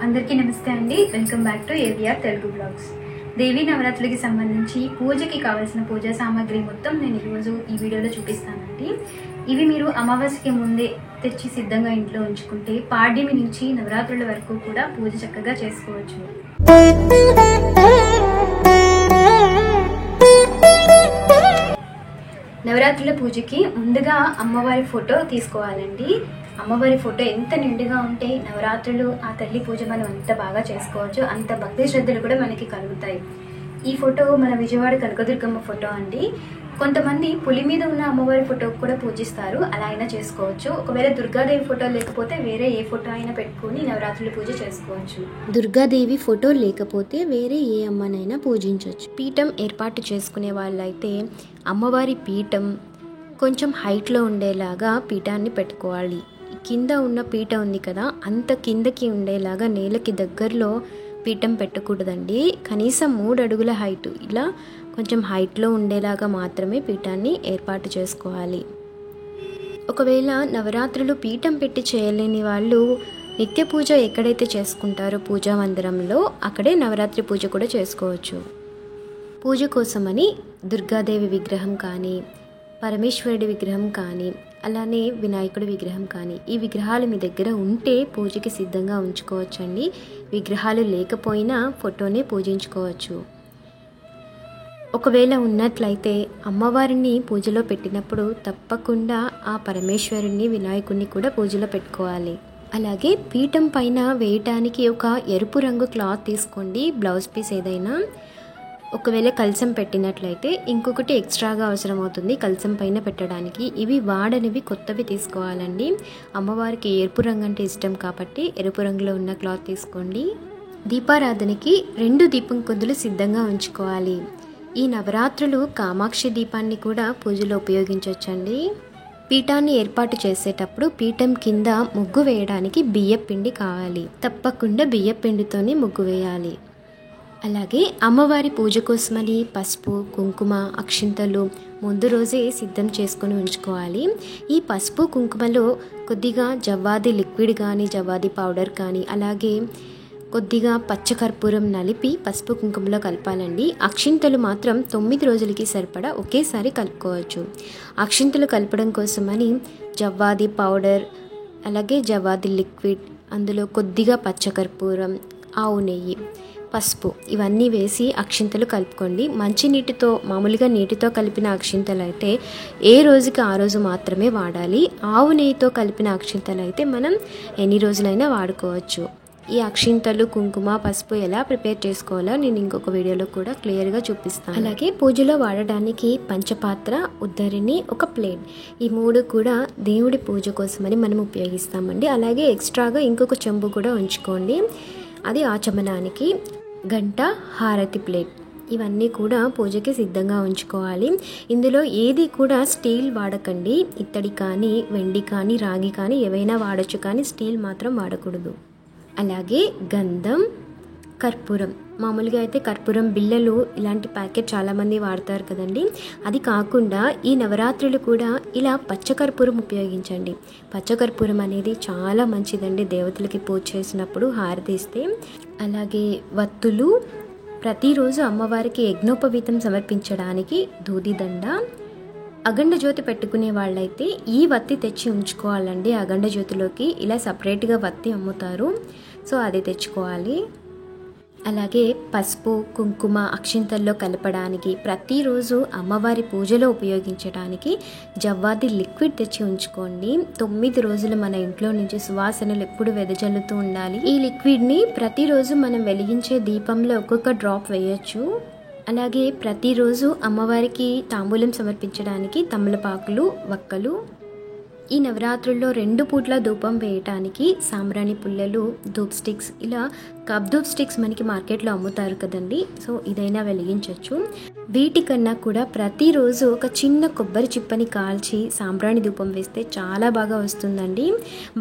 అందరికీ నమస్తే అండి. Welcome back to AVR Telugu blogs. Devi నవరాత్రులకి సంబంధించి పూజకి కావాల్సిన పూజా సామాగ్రి మొత్తం నేను ఈరోజు ఈ వీడియోలో చూపిస్తానండి. ఇవి మీరు అమావాస్యకి ముందే తెచ్చి సిద్ధంగా ఇంట్లో ఉంచుకుంటే పాడ్యమి నుంచి నవరాత్రుల వరకు కూడా పూజ చక్కగా చేసుకోవచ్చు. నవరాత్రుల పూజకి ముందుగా అమ్మవారి ఫోటో తీసుకోవాలండి. అమ్మవారి ఫోటో ఎంత నిండుగా ఉంటే నవరాత్రులు ఆ తల్లి పూజ మనం అంత బాగా చేసుకోవచ్చు, అంత భక్తి శ్రద్ధలు కూడా మనకి కలుగుతాయి. ఈ ఫోటో మన విజయవాడ కనకదుర్గమ్మ ఫోటో అండి. కొంతమంది పులి మీద ఉన్న అమ్మవారి ఫోటో కూడా పూజిస్తారు, అలా అయినా చేసుకోవచ్చు. ఒకవేళ దుర్గాదేవి ఫోటో లేకపోతే వేరే ఏ ఫోటో అయినా పెట్టుకుని నవరాత్రుల పూజ చేసుకోవచ్చు. దుర్గాదేవి ఫోటో లేకపోతే వేరే ఏ అమ్మనైనా పూజించవచ్చు. పీఠం ఏర్పాటు చేసుకునే వాళ్ళైతే అమ్మవారి పీఠం కొంచెం హైట్లో ఉండేలాగా పీఠాన్ని పెట్టుకోవాలి. కింద ఉన్న పీఠ ఉంది కదా, అంత కిందకి ఉండేలాగా నేలకి దగ్గరలో పీఠం పెట్టకూడదండి. కనీసం 3 అడుగుల హైట్, ఇలా కొంచెం హైట్లో ఉండేలాగా మాత్రమే పీఠాన్ని ఏర్పాటు చేసుకోవాలి. ఒకవేళ నవరాత్రులు పీఠం పెట్టి చేయలేని వాళ్ళు నిత్య పూజ ఎక్కడైతే చేసుకుంటారో పూజా మందిరంలో అక్కడే నవరాత్రి పూజ కూడా చేసుకోవచ్చు. పూజ కోసమని దుర్గాదేవి విగ్రహం కానీ, పరమేశ్వరుడి విగ్రహం కానీ, అలానే వినాయకుడి విగ్రహం కానీ, ఈ విగ్రహాలు మీ దగ్గర ఉంటే పూజకి సిద్ధంగా ఉంచుకోవచ్చండి. విగ్రహాలు లేకపోయినా ఫోటోనే పూజించుకోవచ్చు. ఒకవేళ ఉన్నట్లయితే అమ్మవారిని పూజలో పెట్టినప్పుడు తప్పకుండా ఆ పరమేశ్వరుని వినాయకుడిని కూడా పూజలో పెట్టుకోవాలి. అలాగే పీఠం పైన వేయటానికి ఒక ఎరుపు రంగు క్లాత్ తీసుకోండి, బ్లౌజ్ పీస్ ఏదైనా. ఒకవేళ కలశం పెట్టినట్లయితే ఇంకొకటి ఎక్స్ట్రాగా అవసరం అవుతుంది కలశం పైన పెట్టడానికి. ఇవి వాడనివి కొత్తవి తీసుకోవాలండి. అమ్మవారికి ఎరుపు రంగు అంటే ఇష్టం కాబట్టి ఎరుపు రంగులో ఉన్న క్లాత్ తీసుకోండి. దీపారాధనకి 2 దీపం కుందులు సిద్ధంగా ఉంచుకోవాలి. ఈ నవరాత్రులు కామాక్షి దీపాన్ని కూడా పూజలో ఉపయోగించవచ్చండి. పీఠాన్ని ఏర్పాటు చేసేటప్పుడు పీఠం కింద ముగ్గు వేయడానికి బియ్యపిండి కావాలి. తప్పకుండా బియ్యపిండితోనే ముగ్గు వేయాలి. అలాగే అమ్మవారి పూజ కోసమని పసుపు, కుంకుమ, అక్షింతలు ముందు రోజే సిద్ధం చేసుకొని ఉంచుకోవాలి. ఈ పసుపు కుంకుమలో కొద్దిగా జవ్వాది లిక్విడ్ కానీ, జవ్వాది పౌడర్ కానీ, అలాగే కొద్దిగా పచ్చకర్పూరం నలిపి పసుపు కుంకుమలో కలపాలండి. అక్షింతలు మాత్రం 9 రోజులకి సరిపడా ఒకేసారి కలుపుకోవచ్చు. అక్షింతలు కలపడం కోసమని జవ్వాది పౌడర్, అలాగే జవ్వాది లిక్విడ్, అందులో కొద్దిగా పచ్చకర్పూరం, ఆవు నెయ్యి, పసుపు ఇవన్నీ వేసి అక్షింతలు కలుపుకోండి. మంచి నీటితో, మామూలుగా నీటితో కలిపిన అక్షింతలు అయితే ఏ రోజుకి ఆ రోజు మాత్రమే వాడాలి. ఆవు నెయ్యితో కలిపిన అక్షింతలు అయితే మనం ఎన్ని రోజులైనా వాడుకోవచ్చు. ఈ అక్షింతలు, కుంకుమ, పసుపు ఎలా ప్రిపేర్ చేసుకోవాలో నేను ఇంకొక వీడియోలో కూడా క్లియర్గా చూపిస్తాను. అలాగే పూజలో వాడడానికి పంచపాత్ర, ఉద్దరిని, ఒక ప్లేట్, ఈ 3 కూడా దేవుడి పూజ కోసమని మనం ఉపయోగిస్తామండి. అలాగే ఎక్స్ట్రాగా ఇంకొక చెంబు కూడా ఉంచుకోండి, అది ఆచమనానికి. గంట, హారతి ప్లేట్ ఇవన్నీ కూడా పూజకి సిద్ధంగా ఉంచుకోవాలి. ఇందులో ఏది కూడా స్టీల్ వాడకండి. ఇత్తడి కానీ, వెండి కానీ, రాగి కానీ ఏవైనా వాడచ్చు, కానీ స్టీల్ మాత్రం వాడకూడదు. అలాగే గంధం, కర్పూరం, మామూలుగా అయితే కర్పూరం బిళ్ళలు ఇలాంటి ప్యాకెట్ చాలామంది వాడతారు కదండి. అది కాకుండా ఈ నవరాత్రులు కూడా ఇలా పచ్చకర్పూరం ఉపయోగించండి. పచ్చకర్పూరం అనేది చాలా మంచిదండి దేవతలకి పూజ చేసినప్పుడు హారతి ఇస్తే. అలాగే వత్తులు, ప్రతిరోజు అమ్మవారికి యజ్ఞోపవీతం సమర్పించడానికి దూదిదండ. అఖండ జ్యోతి పెట్టుకునే వాళ్ళైతే ఈ వత్తి తెచ్చి ఉంచుకోవాలండి. అఖండ జ్యోతిలోకి ఇలా సపరేట్గా వత్తి అమ్ముతారు, సో అది తెచ్చుకోవాలి. అలాగే పసుపు, కుంకుమ అక్షింతల్లో కలపడానికి, ప్రతిరోజు అమ్మవారి పూజలో ఉపయోగించడానికి జవ్వాది లిక్విడ్ తెచ్చి ఉంచుకోండి. 9 రోజులు మన ఇంట్లో నుంచి సువాసనలు ఎప్పుడు వెదజల్లుతూ ఉండాలి. ఈ లిక్విడ్ని ప్రతిరోజు మనం వెలిగించే దీపంలో ఒక్కొక్క డ్రాప్ వేయచ్చు. అలాగే ప్రతిరోజు అమ్మవారికి తాంబూలం సమర్పించడానికి తమలపాకులు, వక్కలు. ఈ నవరాత్రుల్లో 2 పూట్ల ధూపం వేయటానికి సాంబ్రాణి పుల్లలు, ధూప్ స్టిక్స్, ఇలా కప్ ధూప్ స్టిక్స్ మనకి మార్కెట్లో అమ్ముతారు కదండి, సో ఇదైనా వెలిగించవచ్చు. వీటికన్నా కూడా ప్రతిరోజు ఒక చిన్న కొబ్బరి చిప్పని కాల్చి సాంబ్రాణి ధూపం వేస్తే చాలా బాగా వస్తుందండి.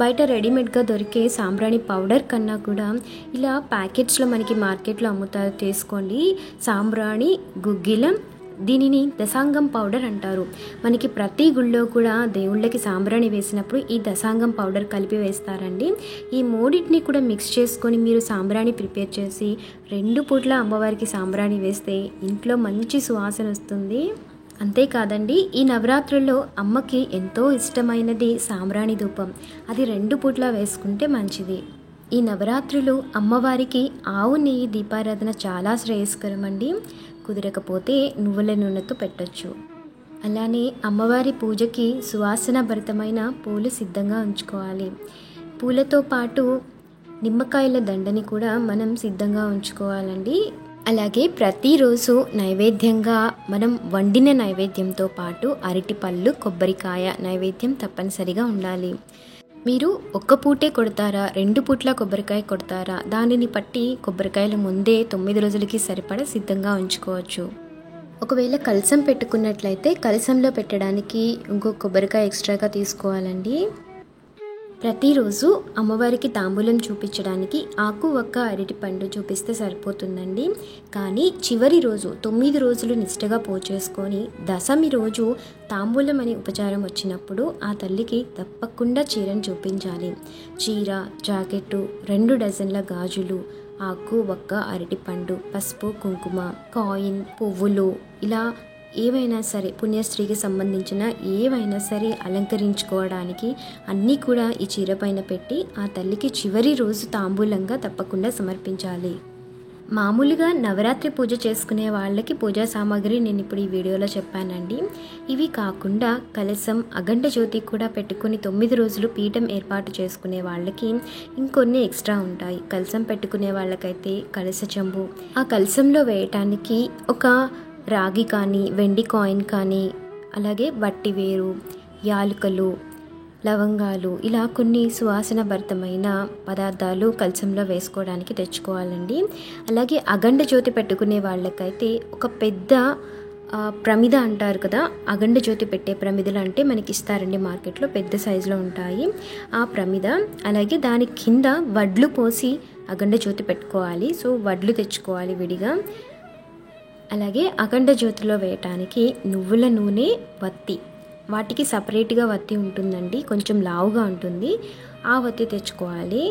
బయట రెడీమేడ్గా దొరికే సాంబ్రాణి పౌడర్ కన్నా కూడా ఇలా ప్యాకెట్స్లో మనకి మార్కెట్లో అమ్ముతారు, తీసుకోండి. సాంబ్రాణి, గుగ్గిలం, దీనిని దశాంగం పౌడర్ అంటారు. మనకి ప్రతి గుళ్ళో కూడా దేవుళ్ళకి సాంబ్రాణి వేసినప్పుడు ఈ దశాంగం పౌడర్ కలిపి వేస్తారండి. ఈ మూడింటిని కూడా మిక్స్ చేసుకొని మీరు సాంబ్రాణి ప్రిపేర్ చేసి 2 పూట్ల అమ్మవారికి సాంబ్రాణి వేస్తే ఇంట్లో మంచి సువాసన వస్తుంది. అంతేకాదండి, ఈ నవరాత్రుల్లో అమ్మకి ఎంతో ఇష్టమైనది సాంబ్రాణి ధూపం. అది 2 పూట్ల వేసుకుంటే మంచిది. ఈ నవరాత్రులు అమ్మవారికి ఆవు నెయ్యి దీపారాధన చాలా శ్రేయస్కరం అండి. కుదరకపోతే నువ్వుల నూనెతో పెట్టొచ్చు. అలానే అమ్మవారి పూజకి సువాసన భరితమైన పూలు సిద్ధంగా ఉంచుకోవాలి. పూలతో పాటు నిమ్మకాయల దండని కూడా మనం సిద్ధంగా ఉంచుకోవాలండి. అలాగే ప్రతిరోజు నైవేద్యంగా మనం వండిన నైవేద్యంతో పాటు అరటిపళ్ళు, కొబ్బరికాయ నైవేద్యం తప్పనిసరిగా ఉండాలి. మీరు 1 పూటే కొడతారా, 2 పూట్ల కొబ్బరికాయ కొడతారా, దానిని బట్టి కొబ్బరికాయలు ముందే 9 రోజులకి సరిపడా సిద్ధంగా ఉంచుకోవచ్చు. ఒకవేళ కలశం పెట్టుకున్నట్లయితే కలశంలో పెట్టడానికి ఇంకో కొబ్బరికాయ ఎక్స్ట్రాగా తీసుకోవాలండి. ప్రతిరోజు అమ్మవారికి తాంబూలం చూపించడానికి ఆకు, ఒక్క, అరటిపండు చూపిస్తే సరిపోతుందండి. కానీ చివరి రోజు 9 రోజులు నిష్టగా పూజ చేసుకొని దశమి రోజు తాంబూలం అనే ఉపచారం వచ్చినప్పుడు ఆ తల్లికి తప్పకుండా చీరను చూపించాలి. చీర, జాకెట్టు, 2 డజన్ల గాజులు, ఆకు, ఒక్క, అరటిపండు, పసుపు, కుంకుమ, కాయిన్, పువ్వులు, ఇలా ఏవైనా సరే పుణ్యస్త్రీకి సంబంధించిన ఏవైనా సరే అలంకరించుకోవడానికి అన్నీ కూడా ఈ చీర పైన పెట్టి ఆ తల్లికి చివరి రోజు తాంబూలంగా తప్పకుండా సమర్పించాలి. మామూలుగా నవరాత్రి పూజ చేసుకునే వాళ్ళకి పూజా సామాగ్రి నేను ఇప్పుడు ఈ వీడియోలో చెప్పానండి. ఇవి కాకుండా కలశం, అఖండ జ్యోతి కూడా పెట్టుకుని 9 రోజులు పీఠం ఏర్పాటు చేసుకునే వాళ్ళకి ఇంకొన్ని ఎక్స్ట్రా ఉంటాయి. కలశం పెట్టుకునే వాళ్ళకైతే కలశ చెంబు, ఆ కలశంలో వేయటానికి ఒక రాగి కానీ, వెండి కాయిన్ కానీ, అలాగే వట్టివేరు, యాలకులు, లవంగాలు, ఇలా కొన్ని సువాసన భరితమైన పదార్థాలు కలశంలో వేసుకోవడానికి తెచ్చుకోవాలండి. అలాగే అఖండ జ్యోతి పెట్టుకునే వాళ్ళకైతే ఒక పెద్ద ప్రమిద అంటారు కదా, అఖండ జ్యోతి పెట్టే ప్రమిదలు అంటే మనకి ఇస్తారండి మార్కెట్లో, పెద్ద సైజులో ఉంటాయి ఆ ప్రమిద. అలాగే దాని కింద వడ్లు పోసి అఖండ జ్యోతి పెట్టుకోవాలి. సో వడ్లు తెచ్చుకోవాలి విడిగా. అలాగే అఖండ జ్యోతిలో వేయటానికి నువ్వుల నూనె, వత్తి, వాటికి సపరేట్గా వత్తి ఉంటుందండి, కొంచెం లావుగా ఉంటుంది, ఆ వత్తి తెచ్చుకోవాలి.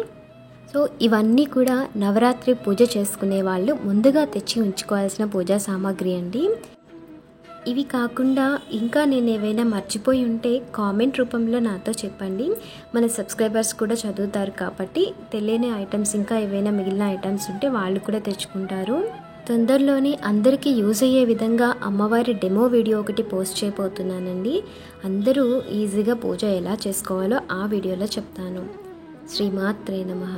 సో ఇవన్నీ కూడా నవరాత్రి పూజ చేసుకునే వాళ్ళు ముందుగా తెచ్చి ఉంచుకోవాల్సిన పూజా సామాగ్రి అండి. ఇవి కాకుండా ఇంకా నేను ఏవైనా మర్చిపోయి ఉంటే కామెంట్ రూపంలో నాతో చెప్పండి. మన సబ్స్క్రైబర్స్ కూడా చదువుతారు కాబట్టి తెలియని ఐటమ్స్, ఇంకా ఏవైనా మిగిలిన ఐటమ్స్ ఉంటే వాళ్ళు కూడా తెచ్చుకుంటారు. తొందరలోనే అందరికీ యూజ్ అయ్యే విధంగా అమ్మవారి డెమో వీడియో ఒకటి పోస్ట్ చేయబోతున్నానండి. అందరూ ఈజీగా పూజ ఎలా చేసుకోవాలో ఆ వీడియోలో చెప్తాను. శ్రీమాత్రే నమః.